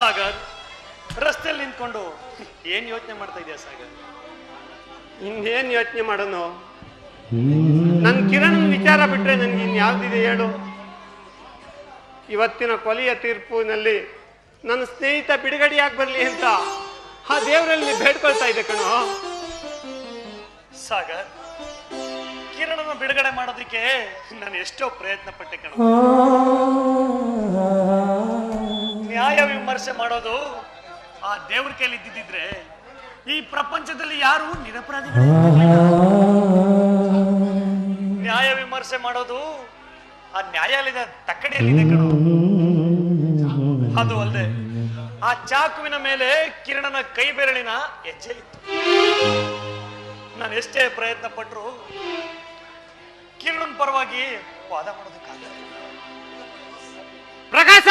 ಸಾಗರ್, ರಸ್ತೆಯಲ್ಲಿ ನಿಂತ್ಕೊಂಡು ಏನ್ ಯೋಚನೆ ಮಾಡ್ತಾ ಇದೆಯಾ ಸಾಗರ್? ಇನ್ನೇನ್ ಯೋಚನೆ ಮಾಡೋನು? ನನ್ ಕಿರಣ್ ವಿಚಾರ ಬಿಟ್ರೆ ನನ್ಗೆ ಇನ್ಯಾವ್ದಿದೆ ಹೇಳು? ಇವತ್ತಿನ ಕೊಲೆಯ ತೀರ್ಪಿನಲ್ಲಿ ನನ್ನ ಸ್ನೇಹಿತ ಬಿಡುಗಡೆಯಾಗಿ ಬರ್ಲಿ ಅಂತ ಆ ದೇವರಲ್ಲಿ ಬೇಡ್ಕೊಳ್ತಾ ಇದೆ ಕಣೋ. ಸಾಗರ್, ಕಿರಣನ ಬಿಡುಗಡೆ ಮಾಡೋದಕ್ಕೆ ನಾನು ಎಷ್ಟೋ ಪ್ರಯತ್ನ ಪಟ್ಟೆ ಕಣೋ. ನ್ಯಾಯ ವಿಮರ್ಶೆ ಮಾಡೋದು ಆ ದೇವ್ರ ಕೈಲಿ ಇದ್ದಿದ್ರೆ ಈ ಪ್ರಪಂಚದಲ್ಲಿ ಯಾರು ನಿರಪರಾಧಿಗಳು. ನ್ಯಾಯ ವಿಮರ್ಶೆ ಮಾಡೋದು ಆ ನ್ಯಾಯಾಲಯದ ತಕ್ಕಡಿಯಲ್ಲಿದೆ ಕಣೋ. ಅದು ಅಲ್ಲದೆ ಆ ಚಾಕುವಿನ ಮೇಲೆ ಕಿರಣನ ಕೈ ಬೆರಳಿನ ಹೆಜ್ಜೆ ಇತ್ತು. ನಾನು ಎಷ್ಟೇ ಪ್ರಯತ್ನ ಪಟ್ಟರು ಕಿರಣನ್ ಪರವಾಗಿ ವಾದ ಮಾಡೋದಕ್ಕಾಗಲ್ಲ. ಪ್ರಕಾಶ,